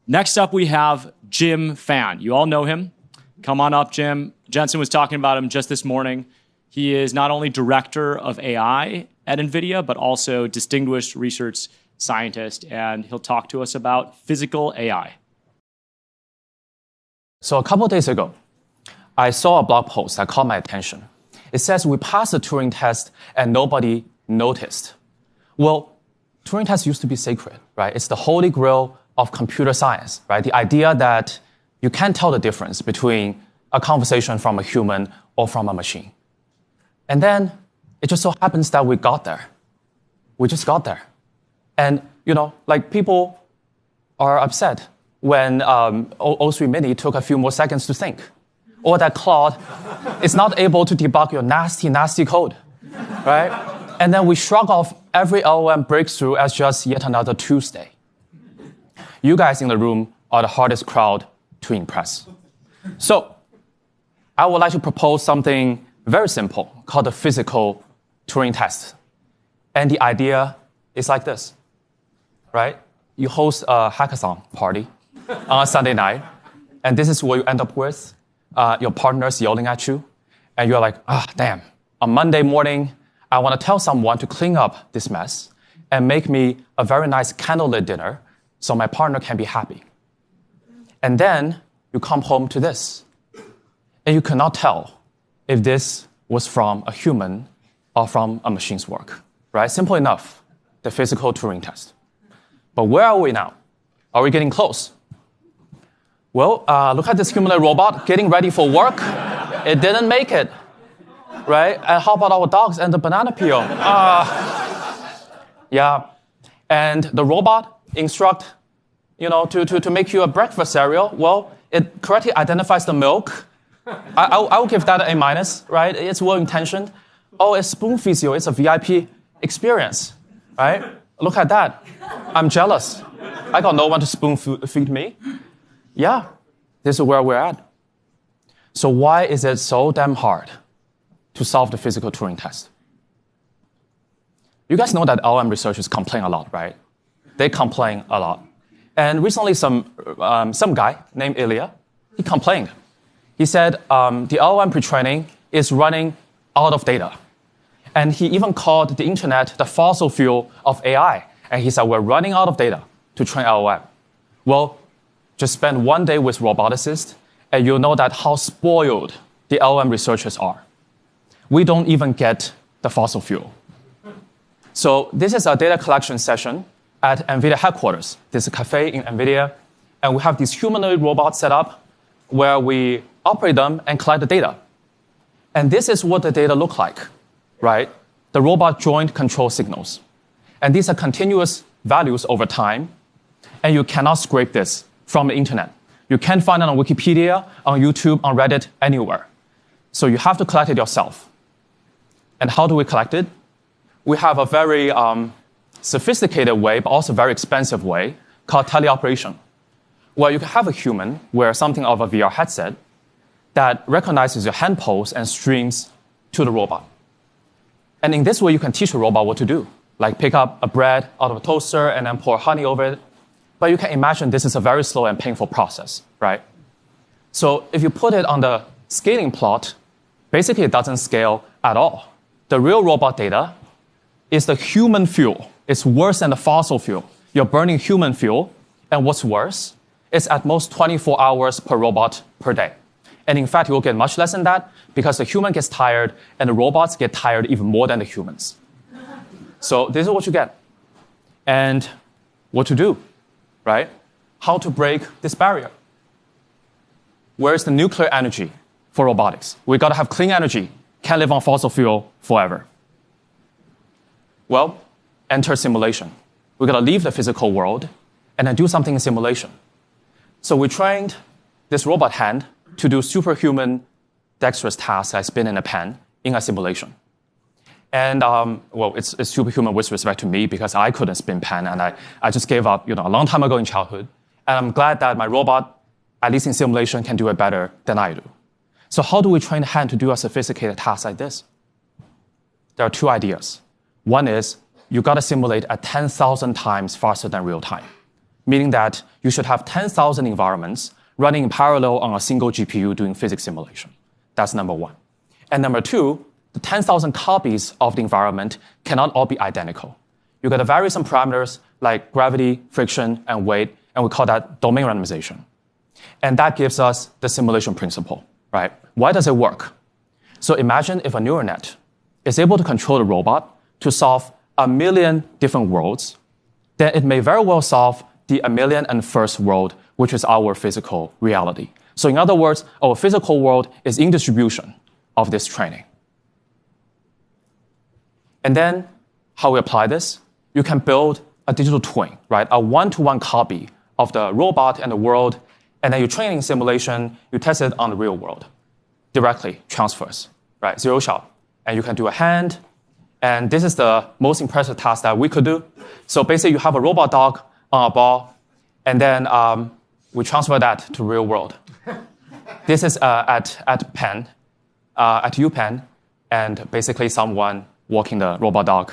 Next up, we have Jim Fan. You all know him. Come on up, Jim. Jensen was talking about him just this morning. He is not only director of AI at NVIDIA, but also distinguished research scientist, and he'll talk to us about physical AI. So a couple of days ago, I saw a blog post that caught my attention. It says we passed the Turing test and nobody noticed. Well, Turing test used to be sacred, right? It's the holy grail of computer science, right? The idea that you can't tell the difference between a conversation from a human or from a machine. And then it just so happens that we got there. We just got there. And, people are upset when O3 Mini took a few more seconds to think. Or that Claude is not able to debug your nasty, nasty code, right? And then we shrug off every LLM breakthrough as just yet another Tuesday. You guys in the room are the hardest crowd to impress. So I would like to propose something very simple called the physical Turing test. And the idea is like this, right? You host a hackathon party on a Sunday night, and this is what you end up with. Your partner's yelling at you, and you're like, damn. On Monday morning, I want to tell someone to clean up this mess and make me a very nice candlelit dinner so my partner can be happy. And then you come home to this, and you cannot tell if this was from a human or from a machine's work, right? Simple enough, the physical Turing test. But where are we now? Are we getting close? Well, look at this humanoid robot getting ready for work. It didn't make it, right? And how about our dogs and the banana peel? Yeah. And the robot instruct, to make you a breakfast cereal. Well, it correctly identifies the milk. I will give that an A-, right? It's well-intentioned. Oh, it spoon feeds you. It's a VIP experience, right? Look at that. I'm jealous. I got no one to spoon feed me. Yeah, this is where we're at. So why is it so damn hard to solve the physical Turing test? You guys know that LLM researchers complain a lot, right? They complain a lot. And recently some guy named Ilya, he complained. He said the LLM pre-training is running out of data. And he even called the internet the fossil fuel of AI. And he said, we're running out of data to train LLM. Well, just spend one day with roboticists, and you'll know that how spoiled the LLM researchers are. We don't even get the fossil fuel. So this is a data collection session at NVIDIA headquarters. There's a cafe in NVIDIA, and we have these humanoid robots set up where we operate them and collect the data. And this is what the data look like, right? The robot joint control signals. And these are continuous values over time, and you cannot scrape this from the internet. You can't find it on Wikipedia, on YouTube, on Reddit, anywhere. So you have to collect it yourself. And how do we collect it? We have a very sophisticated way, but also very expensive way, called teleoperation, where you can have a human wear something of a VR headset that recognizes your hand pose and streams to the robot. And in this way, you can teach the robot what to do, like pick up a bread out of a toaster and then pour honey over it. But you can imagine this is a very slow and painful process, right? So if you put it on the scaling plot, basically it doesn't scale at all. The real robot data is the human fuel. It's worse than the fossil fuel. You're burning human fuel, and what's worse, it's at most 24 hours per robot per day. And in fact, you'll get much less than that because the human gets tired and the robots get tired even more than the humans. So this is what you get. And what to do? Right? How to break this barrier. Where is the nuclear energy for robotics? We got to have clean energy. Can't live on fossil fuel forever. Well, enter simulation. We got to leave the physical world and then do something in simulation. So we trained this robot hand to do superhuman dexterous tasks like spin in a pen in a simulation. And, it's superhuman with respect to me because I couldn't spin pen, and I just gave up, a long time ago in childhood. And I'm glad that my robot, at least in simulation, can do it better than I do. So how do we train the hand to do a sophisticated task like this? There are two ideas. One is you got to simulate at 10,000 times faster than real time. meaning that you should have 10,000 environments running in parallel on a single GPU doing physics simulation. That's number one. And number two, the 10,000 copies of the environment cannot all be identical. You got to vary some parameters like gravity, friction, and weight, and we call that domain randomization. And that gives us the simulation principle, right? Why does it work? So imagine if a neural net is able to control the robot to solve 1 million different worlds, then it may very well solve the 1,000,001st world, which is our physical reality. So in other words, our physical world is in distribution of this training. And then how we apply this? You can build a digital twin, right? A one-to-one copy of the robot and the world, and then you train in simulation, you test it on the real world. Directly transfers, right? Zero shot. And you can do a hand, and this is the most impressive task that we could do. So basically, you have a robot dog on a ball, and then we transfer that to real world. This is at UPenn, and basically someone walking the robot dog,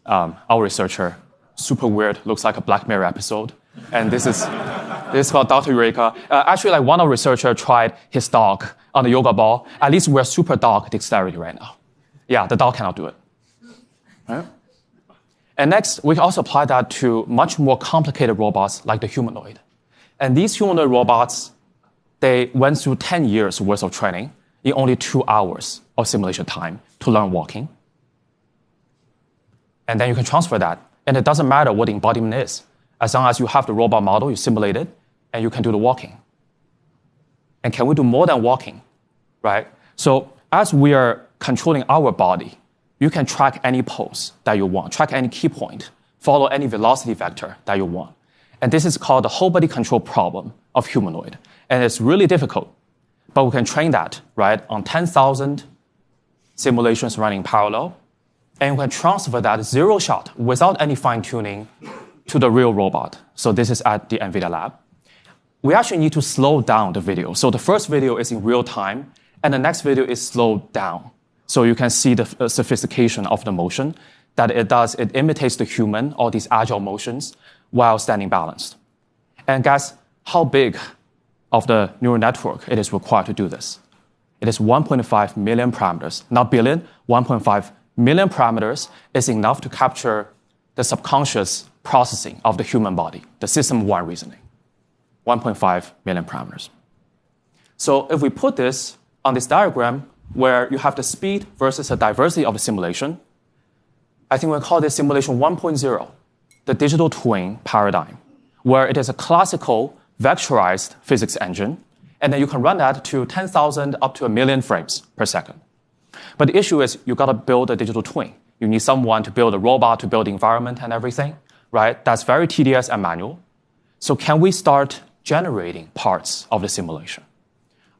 our researcher, super weird, looks like a Black Mirror episode. And this is called Dr. Eureka. Actually, like one of the researchers tried his dog on the yoga ball. At least we're super dog dexterity right now. Yeah, the dog cannot do it. Right? And next, we can also apply that to much more complicated robots like the humanoid. And these humanoid robots, they went through 10 years worth of training in only 2 hours of simulation time to learn walking. And then you can transfer that. And it doesn't matter what the embodiment is. As long as you have the robot model, you simulate it, and you can do the walking. And can we do more than walking, right? So as we are controlling our body, you can track any pose that you want, track any key point, follow any velocity vector that you want. And this is called the whole body control problem of humanoid. And it's really difficult, but we can train that, right, on 10,000 simulations running in parallel, and we can transfer that zero shot without any fine-tuning to the real robot. So this is at the NVIDIA lab. We actually need to slow down the video. So the first video is in real time, and the next video is slowed down. So you can see the sophistication of the motion that it does. It imitates the human, all these agile motions, while standing balanced. And guess how big of the neural network it is required to do this? It is 1.5 million parameters, not billion, 1.5 million parameters is enough to capture the subconscious processing of the human body, the system one reasoning. 1.5 million parameters. So if we put this on this diagram where you have the speed versus the diversity of the simulation, I think we'll call this simulation 1.0, the digital twin paradigm, where it is a classical vectorized physics engine, and then you can run that to 10,000 up to 1 million frames per second. But the issue is you got to build a digital twin. You need someone to build a robot, to build the environment and everything, right? That's very tedious and manual. So can we start generating parts of the simulation?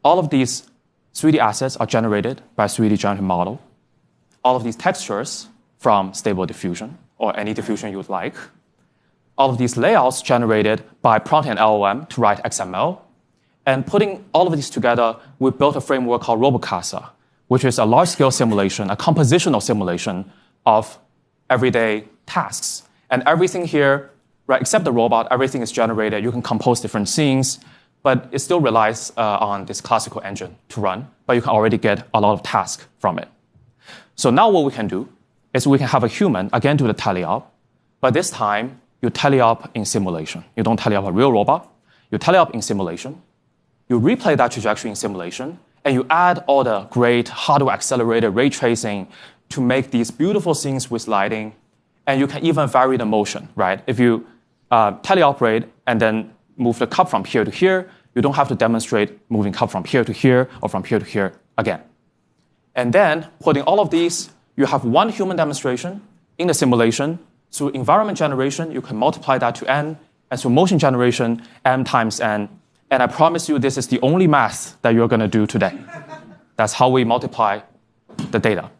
All of these 3D assets are generated by a 3D generative model. All of these textures from Stable Diffusion, or any diffusion you would like. All of these layouts generated by prompting an LLM to write XML. And putting all of these together, we built a framework called Robocasa, which is a large-scale simulation, a compositional simulation of everyday tasks. And everything here, right, except the robot, everything is generated. You can compose different scenes, but it still relies on this classical engine to run, but you can already get a lot of tasks from it. So now what we can do is we can have a human, again, do the tally-up, but this time, you tally-up in simulation. You don't tally-up a real robot. You tally-up in simulation. You replay that trajectory in simulation, and you add all the great hardware-accelerated ray tracing to make these beautiful scenes with lighting, and you can even vary the motion, right? If you tally-operate and then move the cup from here to here, you don't have to demonstrate moving cup from here to here or from here to here again. And then, putting all of these, you have one human demonstration in the simulation. Through environment generation, you can multiply that to n, and through motion generation, m times n. And I promise you, this is the only math that you're going to do today. That's how we multiply the data.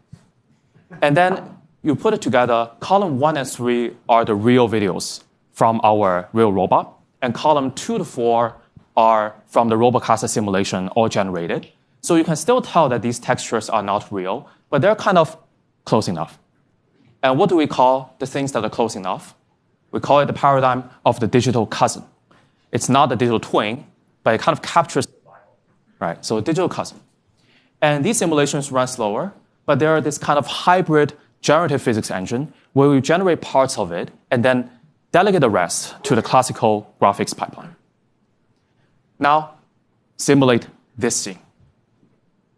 And then you put it together. Column 1 and 3 are the real videos from our real robot, and column 2 to 4 are from the Robocasa simulation, all generated. So you can still tell that these textures are not real, but they're kind of close enough. And what do we call the things that are close enough? We call it the paradigm of the digital cousin, It's not a digital twin, but it kind of captures, right? So a digital cousin. And these simulations run slower, but there are this kind of hybrid generative physics engine where we generate parts of it and then delegate the rest to the classical graphics pipeline. Now, simulate this scene,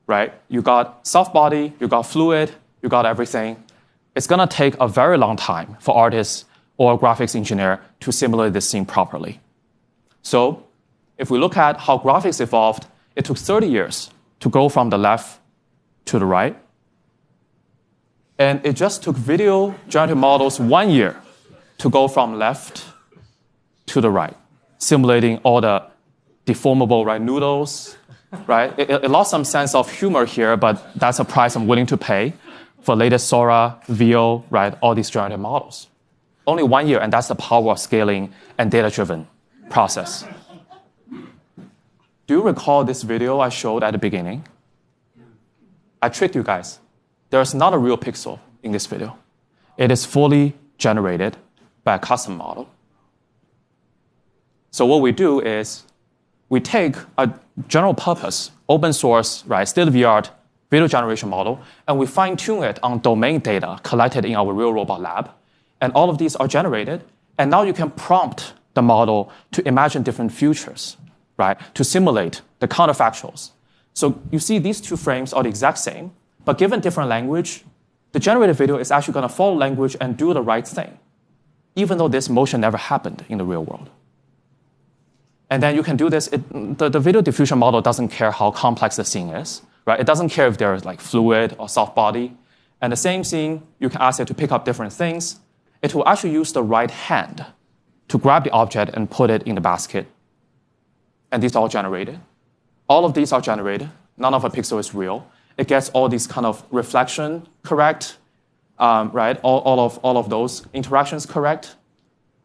right? You got soft body, you got fluid, you got everything. It's going to take a very long time for artists or graphics engineer to simulate this scene properly. So if we look at how graphics evolved, it took 30 years to go from the left to the right. And it just took video generative models 1 year to go from left to the right, simulating all the deformable, right, noodles, right? It lost some sense of humor here, but that's a price I'm willing to pay for latest Sora, VO, right, all these generative models. Only 1 year, and that's the power of scaling and data-driven process. Do you recall this video I showed at the beginning? I tricked you guys. There's not a real pixel in this video. It is fully generated by a custom model. So what we do is we take a general purpose, open source, right, state-of-the-art video generation model, and we fine-tune it on domain data collected in our real robot lab. And all of these are generated. And now you can prompt the model to imagine different futures, right, to simulate the counterfactuals. So you see these two frames are the exact same, but given different language, the generated video is actually going to follow language and do the right thing, even though this motion never happened in the real world. And then you can do this. The video diffusion model doesn't care how complex the scene is, right? It doesn't care if there's like fluid or soft body. And the same scene, you can ask it to pick up different things. It will actually use the right hand to grab the object and put it in the basket. And these are all generated. All of these are generated. None of a pixel is real. It gets all these kind of reflection correct, right? All of those interactions correct.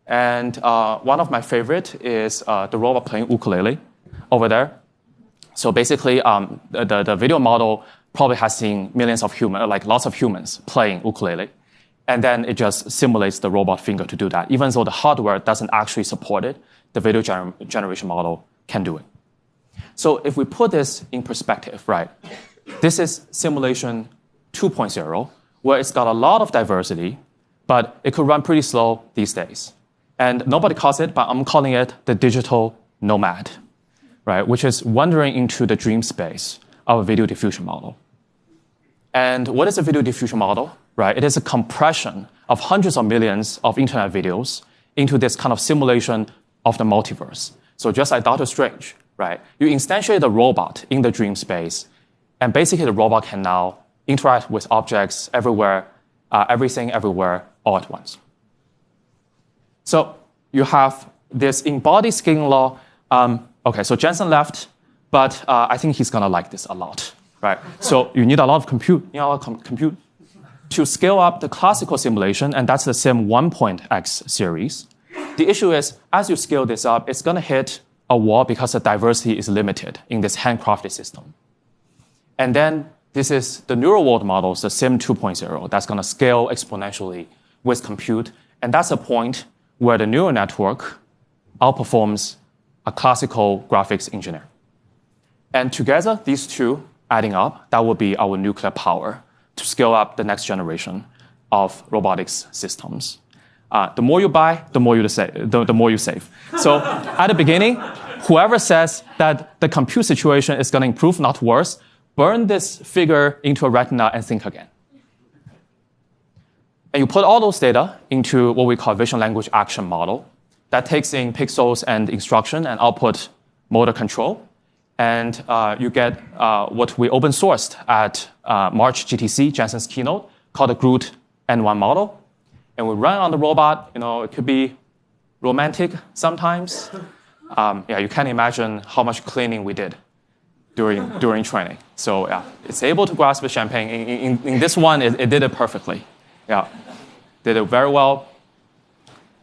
And one of my favorite is the robot playing ukulele over there. So basically, the video model probably has seen millions of humans, like lots of humans playing ukulele. And then it just simulates the robot finger to do that. Even though the hardware doesn't actually support it, the video generation model can do it. So if we put this in perspective, right, this is simulation 2.0, where it's got a lot of diversity, but it could run pretty slow these days. And nobody calls it, but I'm calling it the digital nomad, right, which is wandering into the dream space of a video diffusion model. And what is a video diffusion model? Right? It is a compression of hundreds of millions of internet videos into this kind of simulation of the multiverse. So just like Doctor Strange, right? You instantiate the robot in the dream space, and basically the robot can now interact with objects everywhere, everything everywhere, all at once. So you have this embodied scaling law. Okay, so Jensen left, but I think he's going to like this a lot, right? So you need a lot of compute. To scale up the classical simulation, and that's the Sim 1.x series. The issue is, as you scale this up, it's going to hit a wall because the diversity is limited in this handcrafted system. And then this is the neural world models, the Sim 2.0, that's going to scale exponentially with compute. And that's a point where the neural network outperforms a classical graphics engineer. And together, these two adding up, that will be our nuclear power to scale up the next generation of robotics systems. The more you buy, the more you save. So at the beginning, whoever says that the compute situation is going to improve, not worse, burn this figure into a retina and think again. And you put all those data into what we call vision language action model that takes in pixels and instruction and output motor control. And you get what we open sourced at March GTC, Jensen's keynote, called the GROOT N1 model. And we run on the robot. It could be romantic sometimes. You can't imagine how much cleaning we did during training. So yeah, it's able to grasp the champagne. In this one, it did it perfectly. Yeah, did it very well.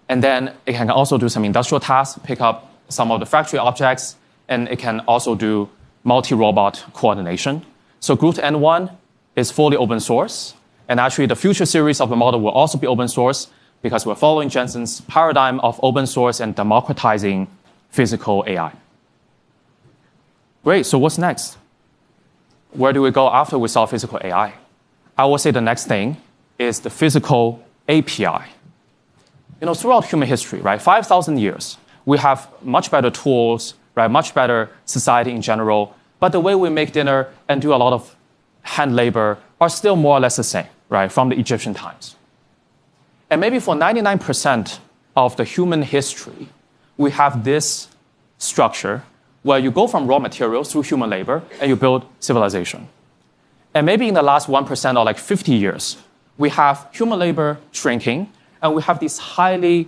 And then it can also do some industrial tasks, pick up some of the factory objects, and it can also do multi-robot coordination. So GROOT N1 is fully open source. And actually, the future series of the model will also be open source because we're following Jensen's paradigm of open source and democratizing physical AI. Great, so what's next? Where do we go after we solve physical AI? I would say the next thing is the physical API. Throughout human history, right, 5,000 years, we have much better tools, right, much better society in general, but the way we make dinner and do a lot of hand labor are still more or less the same, right, from the Egyptian times. And maybe for 99% of the human history, we have this structure where you go from raw materials through human labor and you build civilization. And maybe in the last 1% or like 50 years, we have human labor shrinking, and we have these highly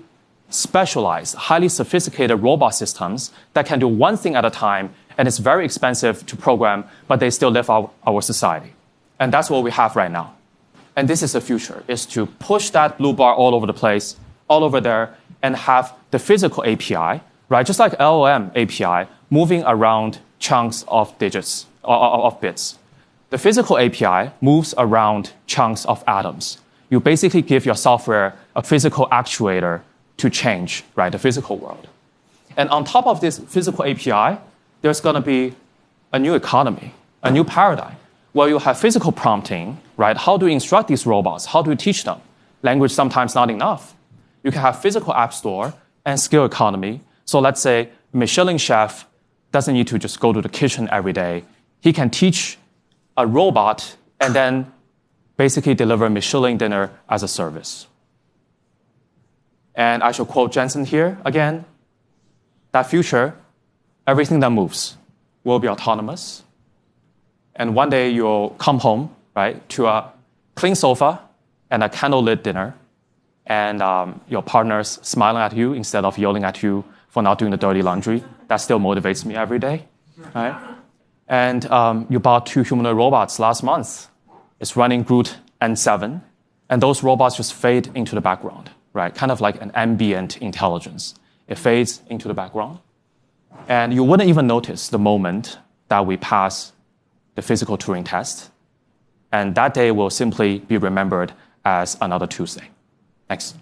specialized, highly sophisticated robot systems that can do one thing at a time, and it's very expensive to program, but they still live our society. And that's what we have right now. And this is the future, is to push that blue bar all over the place, all over there, and have the physical API, right, just like LLM API, moving around chunks of digits, of bits. The physical API moves around chunks of atoms. You basically give your software a physical actuator to change, right, the physical world. And on top of this physical API, there's going to be a new economy, a new paradigm, where you have physical prompting, right? How do you instruct these robots? How do you teach them? Language sometimes not enough. You can have physical app store and skill economy. So let's say a Michelin chef doesn't need to just go to the kitchen every day. He can teach a robot and then basically deliver Michelin dinner as a service. And I should quote Jensen here again. That future, everything that moves will be autonomous. And one day you'll come home, right, to a clean sofa and a candlelit dinner, and your partner's smiling at you instead of yelling at you for not doing the dirty laundry. That still motivates me every day, right? And you bought 2 humanoid robots last month. It's running GROOT N1, and those robots just fade into the background, right? Kind of like an ambient intelligence. It fades into the background. And you wouldn't even notice the moment that we pass the physical Turing test. And that day will simply be remembered as another Tuesday. Thanks.